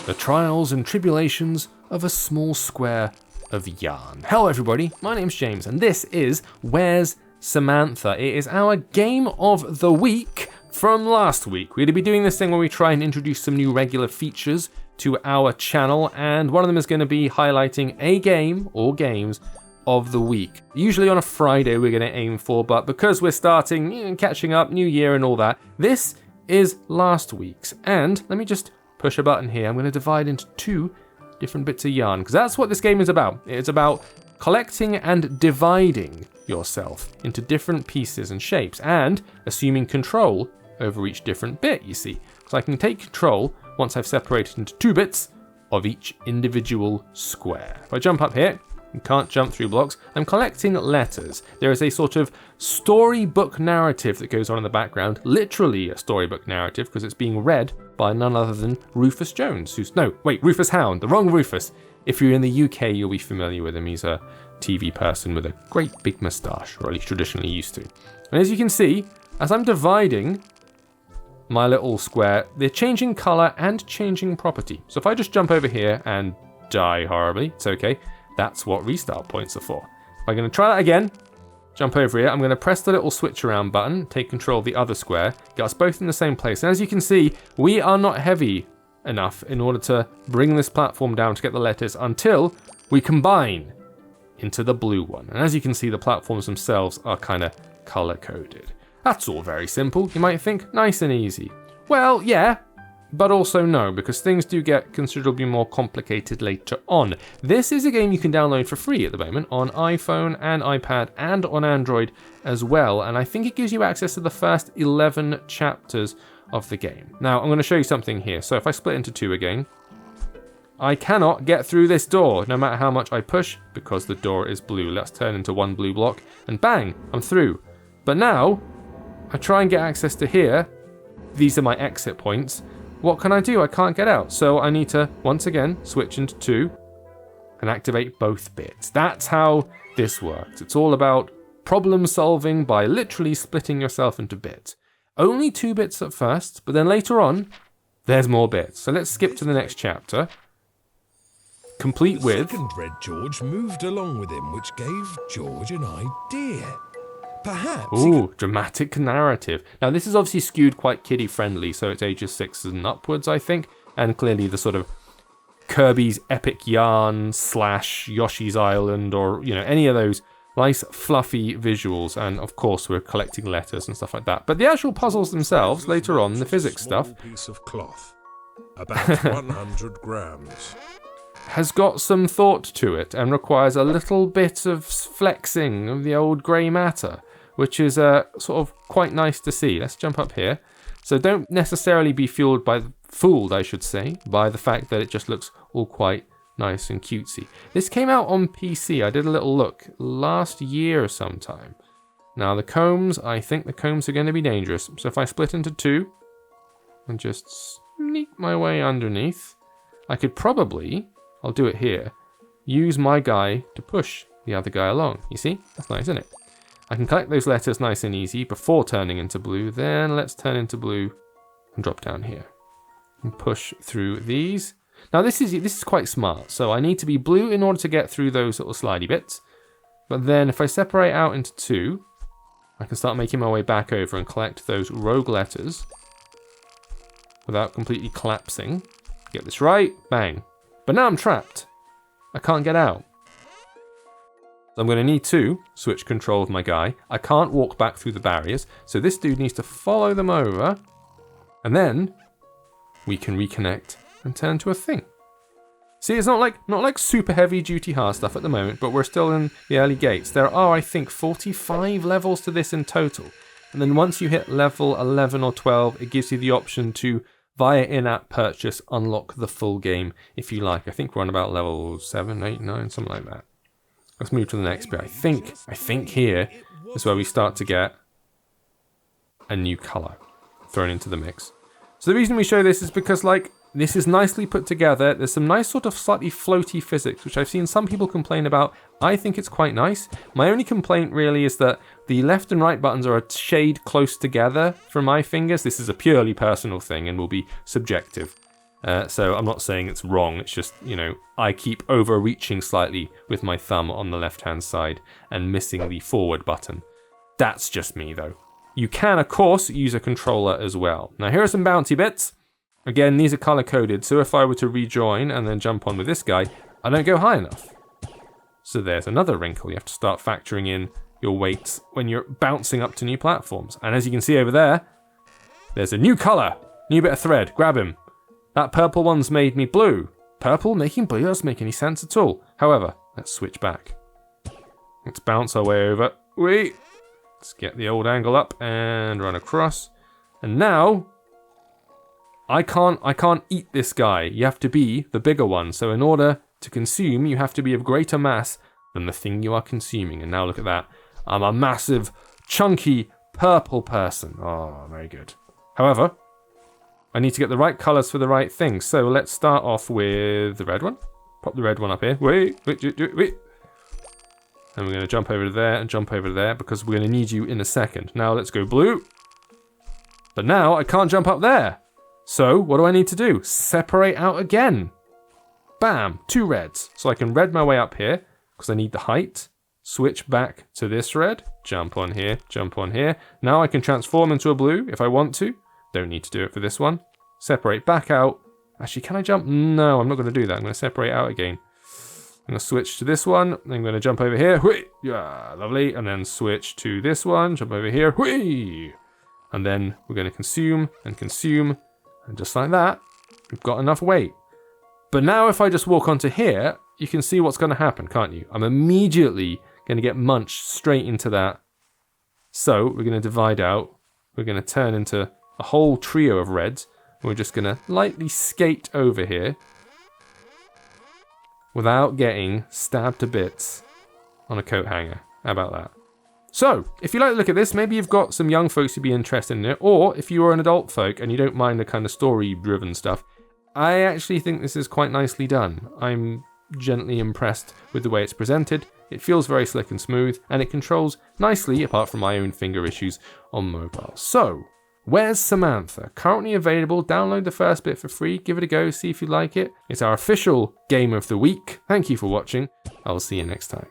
The trials and tribulations of a small square of yarn. Hello everybody, my name's James and this is Where's Samantha? It is our game of the week from last week. We're going to be doing this thing where we try and introduce some new regular features to our channel, and one of them is going to be highlighting a game or games of the week. Usually on a Friday we're going to aim for, but because we're starting, catching up, new year and all that, this is last week's. And let me just push a button here. I'm going to divide into two different bits of yarn, because that's what this game is about. It's about collecting and dividing yourself into different pieces and shapes, and assuming control over each different bit, you see. So I can take control once I've separated into two bits of each individual square. If I jump up here, you can't jump through blocks. I'm collecting letters. There is a sort of storybook narrative that goes on in the background, literally a storybook narrative, because it's being read by none other than Rufus Jones, Rufus Hound, the wrong Rufus. If you're in the UK, you'll be familiar with him. He's a TV person with a great big moustache, or at least traditionally used to. And as you can see, as I'm dividing my little square, they're changing color and changing property. So if I just jump over here and die horribly, it's okay. That's what restart points are for. If I'm going to try that again, jump over here, I'm going to press the little switch around button, take control of the other square, get us both in the same place. And as you can see, we are not heavy enough in order to bring this platform down to get the letters until we combine into the blue one. And as you can see, the platforms themselves are kind of color coded. That's all very simple, you might think, nice and easy. Well, yeah, but also no, because things do get considerably more complicated later on. This is a game you can download for free at the moment on iPhone and iPad and on Android as well, and I think it gives you access to the first 11 chapters of the game. Now, I'm going to show you something here. So if I split into two again, I cannot get through this door, no matter how much I push, because the door is blue. Let's turn into one blue block, and bang, I'm through. But now, I try and get access to here. These are my exit points. What can I do? I can't get out. So I need to, once again, switch into two and activate both bits. That's how this works. It's all about problem solving by literally splitting yourself into bits. Only two bits at first, but then later on, there's more bits. So let's skip to the next chapter. Complete with... The second Red George moved along with him, which gave George an idea. Perhaps... Ooh, dramatic narrative. Now, this is obviously skewed quite kiddie-friendly, so it's ages 6 and upwards, I think. And clearly the sort of Kirby's Epic Yarn / Yoshi's Island, or, any of those nice fluffy visuals. And, of course, we're collecting letters and stuff like that. But the actual puzzles themselves, later on, the physics stuff... piece of cloth, about 100 grams. Has got some thought to it and requires a little bit of flexing of the old grey matter, which is sort of quite nice to see. Let's jump up here. So don't necessarily be fooled, by the fact that it just looks all quite nice and cutesy. This came out on PC. I did a little look last year sometime. Now the combs, I think the combs are going to be dangerous. So if I split into two and just sneak my way underneath, I could probably... I'll do it here. Use my guy to push the other guy along. You see? That's nice, isn't it? I can collect those letters nice and easy before turning into blue. Then let's turn into blue and drop down here. And push through these. Now this is quite smart. So I need to be blue in order to get through those little slidey bits. But then if I separate out into two, I can start making my way back over and collect those rogue letters without completely collapsing. Get this right. Bang. But now I'm trapped. I can't get out. So I'm going to need to switch control of my guy. I can't walk back through the barriers, so this dude needs to follow them over, and then we can reconnect and turn to a thing. See, it's not like super heavy duty hard stuff at the moment, but we're still in the early gates. There are, I think, 45 levels to this in total. And then once you hit level 11 or 12, it gives you the option to, via in-app purchase, unlock the full game if you like. I think we're on about level 7, 8, 9, something like that. Let's move to the next bit. I think here is where we start to get a new color thrown into the mix. So the reason we show this is because, this is nicely put together. There's some nice sort of slightly floaty physics, which I've seen some people complain about. I think it's quite nice. My only complaint really is that the left and right buttons are a shade close together for my fingers. This is a purely personal thing and will be subjective. So I'm not saying it's wrong, it's just, you know, I keep overreaching slightly with my thumb on the left-hand side and missing the forward button. That's just me, though. You can, of course, use a controller as well. Now, here are some bouncy bits. Again, these are color-coded, so if I were to rejoin and then jump on with this guy, I don't go high enough. So there's another wrinkle. You have to start factoring in your weights when you're bouncing up to new platforms. And as you can see over there, there's a new color, new bit of thread. Grab him. That purple one's made me blue. Purple making blue doesn't make any sense at all. However, let's switch back. Let's bounce our way over. Let's get the old angle up and run across. And now, I can't eat this guy. You have to be the bigger one. So in order to consume, you have to be of greater mass than the thing you are consuming. And now look at that. I'm a massive, chunky, purple person. Oh, very good. However, I need to get the right colours for the right thing. So let's start off with the red one. Pop the red one up here. Wait. And we're going to jump over to there and jump over to there because we're going to need you in a second. Now let's go blue. But now I can't jump up there. So what do I need to do? Separate out again. Bam, 2 reds. So I can red my way up here because I need the height. Switch back to this red. Jump on here, jump on here. Now I can transform into a blue if I want to. Don't need to do it for this one. Separate back out. Actually, can I jump? No, I'm not going to do that. I'm going to separate out again. I'm going to switch to this one. I'm going to jump over here. Whee! Yeah, lovely. And then switch to this one. Jump over here. Whee! And then we're going to consume and consume. And just like that, we've got enough weight. But now if I just walk onto here, you can see what's going to happen, can't you? I'm immediately going to get munched straight into that. So we're going to divide out. We're going to turn into a whole trio of reds. We're just going to lightly skate over here without getting stabbed to bits on a coat hanger. How about that? So, if you like to look at this, maybe you've got some young folks who'd be interested in it, or if you are an adult folk and you don't mind the kind of story-driven stuff, I actually think this is quite nicely done. I'm gently impressed with the way it's presented. It feels very slick and smooth, and it controls nicely, apart from my own finger issues, on mobile. So, Where's Samantha? Currently available. Download the first bit for free. Give it a go. See if you like it. It's our official game of the week. Thank you for watching. I'll see you next time.